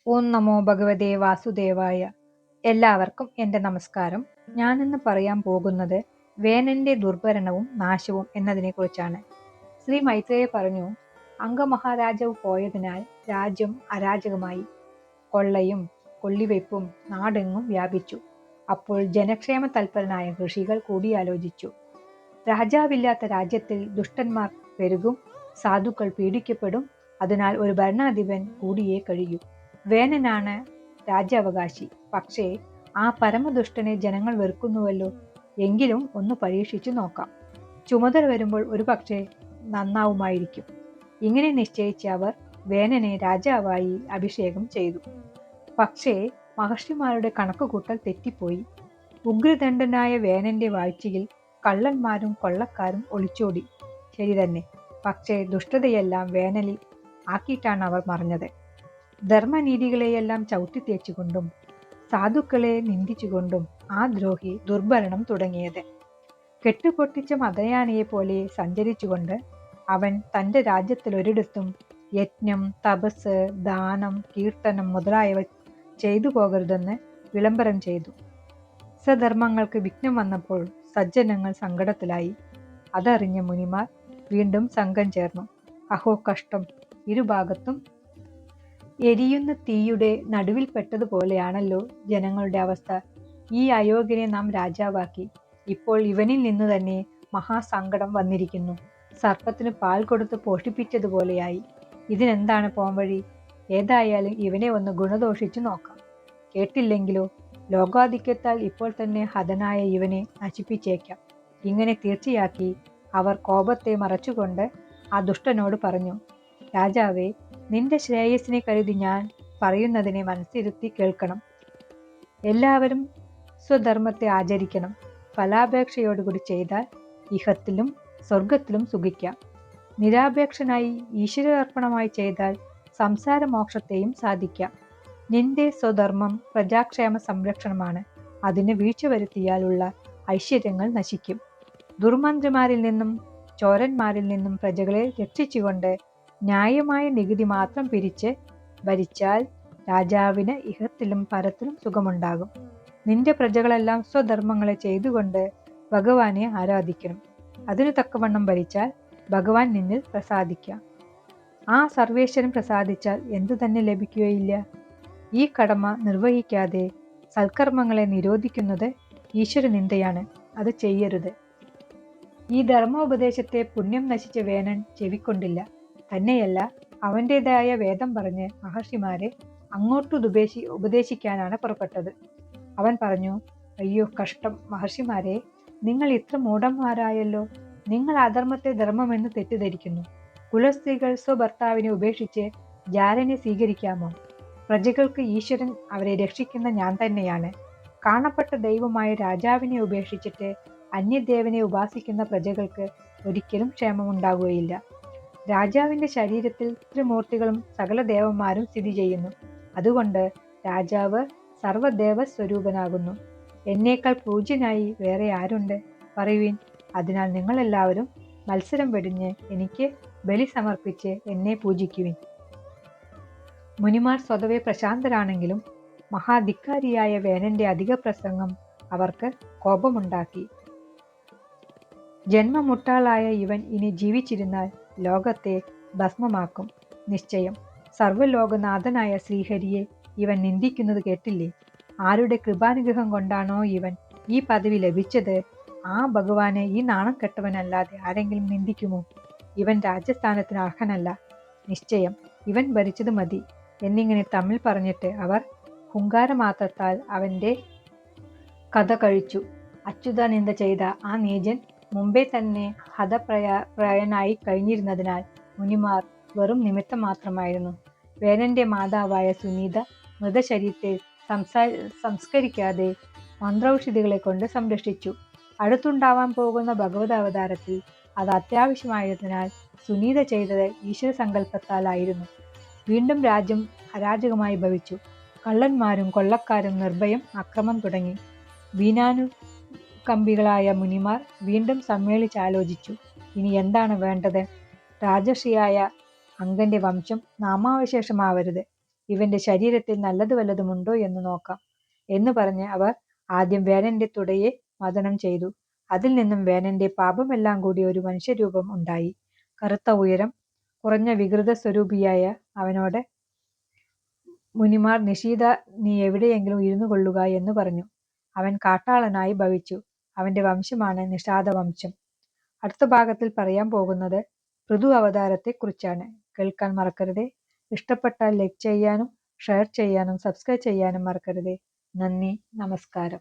ഓം നമോ ഭഗവതേ വാസുദേവായ. എല്ലാവർക്കും എൻ്റെ നമസ്കാരം. ഞാനിന്ന് പറയാൻ പോകുന്നത് വേനന്റെ ദുർഭരണവും നാശവും എന്നതിനെക്കുറിച്ചാണ്. ശ്രീ മൈത്രേയ പറഞ്ഞു, അംഗമഹാരാജാവ് പോയതിനാൽ രാജ്യം അരാജകമായി. കൊള്ളയും കൊള്ളിവയ്പും നാടെങ്ങും വ്യാപിച്ചു. അപ്പോൾ ജനക്ഷേമ തൽപരനായ ഋഷികൾ കൂടിയാലോചിച്ചു. രാജാവില്ലാത്ത രാജ്യത്തിൽ ദുഷ്ടന്മാർ പെരുകും, സാധുക്കൾ പീഡിക്കപ്പെടും. അതിനാൽ ഒരു ഭരണാധിപൻ കൂടിയേ കഴിയൂ. വേനനാണ് രാജ്യാവകാശി. പക്ഷേ ആ പരമദുഷ്ടനെ ജനങ്ങൾ വെറുക്കുന്നുവല്ലോ. എങ്കിലും ഒന്ന് പരീക്ഷിച്ചു നോക്കാം. ചുമതല വരുമ്പോൾ ഒരുപക്ഷെ നന്നാവുമായിരിക്കും. ഇങ്ങനെ നിശ്ചയിച്ച അവർ വേനനെ രാജാവായി അഭിഷേകം ചെയ്തു. പക്ഷേ മഹർഷിമാരുടെ കണക്കുകൂട്ടൽ തെറ്റിപ്പോയി. ഉഗ്രദണ്ഡനായ വേനന്റെ വാഴ്ചയിൽ കള്ളന്മാരും കൊള്ളക്കാരും ഒളിച്ചോടി. ശരി തന്നെ. പക്ഷേ ദുഷ്ടതയെല്ലാം വേനലിൽ ആക്കിയിട്ടാണ് അവർ മറഞ്ഞത്. ധർമ്മനീതികളെയെല്ലാം ചവിട്ടിത്തേച്ചുകൊണ്ടും സാധുക്കളെ നിന്ദിച്ചുകൊണ്ടും ആ ദ്രോഹി ദുർഭരണം തുടങ്ങിയത്. കെട്ടുപൊട്ടിച്ച മതയാനയെ പോലെ സഞ്ചരിച്ചുകൊണ്ട് അവൻ തൻ്റെ രാജ്യത്തിലൊരിടത്തും യജ്ഞം, തപസ്, ദാനം, കീർത്തനം മുതലായവ ചെയ്തു പോകരുതെന്ന് വിളംബരം ചെയ്തു. സധർമ്മങ്ങൾക്ക് വിഘ്നം വന്നപ്പോൾ സജ്ജനങ്ങൾ സങ്കടത്തിലായി. അതറിഞ്ഞ മുനിമാർ വീണ്ടും സംഘം ചേർന്നു. അഹോ കഷ്ടം! ഇരുഭാഗത്തും എരിയുന്ന തീയുടെ നടുവിൽപ്പെട്ടതുപോലെയാണല്ലോ ജനങ്ങളുടെ അവസ്ഥ. ഈ അയോഗ്യനെ നാം രാജാവാക്കി. ഇപ്പോൾ ഇവനിൽ നിന്ന് തന്നെ മഹാസങ്കടം വന്നിരിക്കുന്നു. സർപ്പത്തിന് പാൽ കൊടുത്ത് പോഷിപ്പിച്ചതുപോലെയായി. ഇതിനെന്താണ് പോംവഴി? ഏതായാലും ഇവനെ ഒന്ന് ഗുണദോഷിച്ചു നോക്കാം. കേട്ടില്ലെങ്കിലോ, ലോകാധിക്യത്താൽ ഇപ്പോൾ തന്നെ ഹതനായ ഇവനെ നശിപ്പിച്ചേക്കാം. ഇങ്ങനെ തീർച്ചയാക്കി അവർ കോപത്തെ മറച്ചുകൊണ്ട് ആ ദുഷ്ടനോട് പറഞ്ഞു, രാജാവേ, നിന്റെ ശ്രേയസിനെ കരുതി ഞാൻ പറയുന്നതിനെ മനസ്സിരുത്തി കേൾക്കണം. എല്ലാവരും സ്വധർമ്മത്തെ ആചരിക്കണം. ഫലാപേക്ഷയോടുകൂടി ചെയ്താൽ ഇഹത്തിലും സ്വർഗത്തിലും സുഖിക്കാം. നിരാപേക്ഷനായി ഈശ്വരാർപ്പണമായി ചെയ്താൽ സംസാര മോക്ഷത്തെയും സാധിക്കാം. നിന്റെ സ്വധർമ്മം പ്രജാക്ഷേമ സംരക്ഷണമാണ്. അതിന് വീഴ്ച വരുത്തിയാലുള്ള ഐശ്വര്യങ്ങൾ നശിക്കും. ദുർമന്ത്രിമാരിൽ നിന്നും ചോരന്മാരിൽ നിന്നും പ്രജകളെ രക്ഷിച്ചുകൊണ്ട് ന്യായമായ നികുതി മാത്രം പിരിച്ച് ഭരിച്ചാൽ രാജാവിന് ഇഹത്തിലും പരത്തിലും സുഖമുണ്ടാകും. നിന്റെ പ്രജകളെല്ലാം സ്വധർമ്മങ്ങളെ ചെയ്തുകൊണ്ട് ഭഗവാനെ ആരാധിക്കണം. അതിനു തക്കവണ്ണം ഭരിച്ചാൽ ഭഗവാൻ നിന്നിൽ പ്രസാദിക്കാം. ആ സർവേശ്വരൻ പ്രസാദിച്ചാൽ എന്തു തന്നെ ലഭിക്കുകയില്ല. ഈ കടമ നിർവഹിക്കാതെ സൽക്കർമ്മങ്ങളെ നിരോധിക്കുന്നത് ഈശ്വരനിന്ദയാണ്. അത് ചെയ്യരുത്. ഈ ധർമ്മോപദേശത്തെ പുണ്യം നശിച്ച വേനൻ ചെവിക്കൊണ്ടില്ല. തന്നെയല്ല, അവൻ്റെതായ വേദം പറഞ്ഞ് മഹർഷിമാരെ അങ്ങോട്ടു ഉപദേശിക്കാനാണ് പുറപ്പെട്ടത്. അവൻ പറഞ്ഞു, അയ്യോ കഷ്ടം മഹർഷിമാരെ, നിങ്ങൾ ഇത്ര മൂഢന്മാരായല്ലോ. നിങ്ങൾ അധർമ്മത്തെ ധർമ്മമെന്ന് തെറ്റിദ്ധരിക്കുന്നു. കുലസ്ത്രീകൾ സ്വഭർത്താവിനെ ഉപേക്ഷിച്ച് ജാരനെ സ്വീകരിക്കാമോ? പ്രജകൾക്ക് ഈശ്വരൻ അവരെ രക്ഷിക്കുന്ന ഞാൻ തന്നെയാണ്. കാണപ്പെട്ട ദൈവമായ രാജാവിനെ ഉപേക്ഷിച്ചിട്ട് അന്യദേവനെ ഉപാസിക്കുന്ന പ്രജകൾക്ക് ഒരിക്കലും ക്ഷേമമുണ്ടാകുകയില്ല. രാജാവിൻ്റെ ശരീരത്തിൽ ത്രിമൂർത്തികളും സകല ദേവന്മാരും സ്ഥിതി ചെയ്യുന്നു. അതുകൊണ്ട് രാജാവ് സർവദേവസ്വരൂപനാകുന്നു. എന്നേക്കാൾ പൂജ്യനായി വേറെ ആരുണ്ട്? പറയുവിൻ. അതിനാൽ നിങ്ങളെല്ലാവരും മത്സരം വെടിഞ്ഞ് എനിക്ക് ബലി സമർപ്പിച്ച് എന്നെ പൂജിക്കുവിൻ. മുനിമാർ സ്വതവേ പ്രശാന്തരാണെങ്കിലും മഹാധിക്കാരിയായ വേനന്റെ അധിക പ്രസംഗം അവർക്ക് കോപമുണ്ടാക്കി. ജന്മമുട്ടാളായ ഇവൻ ഇനി ജീവിച്ചിരുന്നാൽ ലോകത്തെ ഭസ്മമാക്കും നിശ്ചയം. സർവ്വലോകനാഥനായ ശ്രീഹരിയെ ഇവൻ നിന്ദിക്കുന്നത് കേട്ടില്ലേ? ആരുടെ കൃപാനുഗ്രഹം കൊണ്ടാണോ ഇവൻ ഈ പദവി ലഭിച്ചത്, ആ ഭഗവാനെ ഈ നാണം കെട്ടവനല്ലാതെ ആരെങ്കിലും നിന്ദിക്കുമോ? ഇവൻ രാജസ്ഥാനത്തിന് അർഹനല്ല. നിശ്ചയം ഇവൻ ഭരിച്ചത് മതി എന്നിങ്ങനെ തമ്മിൽ പറഞ്ഞിട്ട് അവർ ഹുങ്കാരമാത്രത്താൽ അവൻ്റെ കഥ കഴിച്ചു. അച്യുതാനന്ദ ചെയ്ത ആ നീചൻ മുമ്പേ തന്നെ ഹതപ്രായനായി കഴിഞ്ഞിരുന്നതിനാൽ മുനിമാർ വെറും നിമിത്തം മാത്രമായിരുന്നു. വേനന്റെ മാതാവായ സുനീത മൃതശരീരത്തെ സംസ്കരിക്കാതെ മന്ത്രൌഷധികളെ കൊണ്ട് സംരക്ഷിച്ചു. അടുത്തുണ്ടാവാൻ പോകുന്ന ഭഗവത് അവതാരത്തിൽ അത് അത്യാവശ്യമായതിനാൽ സുനീത ചെയ്തത് ഈശ്വര സങ്കല്പത്താലായിരുന്നു. വീണ്ടും രാജ്യം അരാജകമായി ഭവിച്ചു. കള്ളന്മാരും കൊള്ളക്കാരും നിർഭയം അക്രമം തുടങ്ങി. വീണാനുകമ്പികളായ മുനിമാർ വീണ്ടും സമ്മേളിച്ചാലോചിച്ചു, ഇനി എന്താണ് വേണ്ടത്? രാജർഷിയായ അംഗന്റെ വംശം നാമാവശേഷമാവരുത്. ഇവന്റെ ശരീരത്തിൽ നല്ലത് വല്ലതുമുണ്ടോ എന്ന് നോക്കാം എന്ന് പറഞ്ഞ് അവർ ആദ്യം വേനന്റെ തുടയെ മഥനം ചെയ്തു. അതിൽ നിന്നും വേനന്റെ പാപമെല്ലാം കൂടി ഒരു മനുഷ്യരൂപം ഉണ്ടായി. കറുത്ത ഉയരം കുറഞ്ഞ വികൃത സ്വരൂപിയായ അവനോട് മുനിമാർ നിശീത നീ എവിടെയെങ്കിലും ഇരുന്നു കൊള്ളുക എന്ന് പറഞ്ഞു. അവൻ കാട്ടാളനായി ഭവിച്ചു. അവന്റെ വംശമാണ് നിഷാദ വംശം. അടുത്ത ഭാഗത്തിൽ പറയാൻ പോകുന്നത് പൃഥു അവതാരത്തെ കുറിച്ചാണ്. കേൾക്കാൻ മറക്കരുതേ. ഇഷ്ടപ്പെട്ടാൽ ലൈക്ക് ചെയ്യാനും ഷെയർ ചെയ്യാനും സബ്സ്ക്രൈബ് ചെയ്യാനും മറക്കരുതേ. നന്ദി, നമസ്കാരം.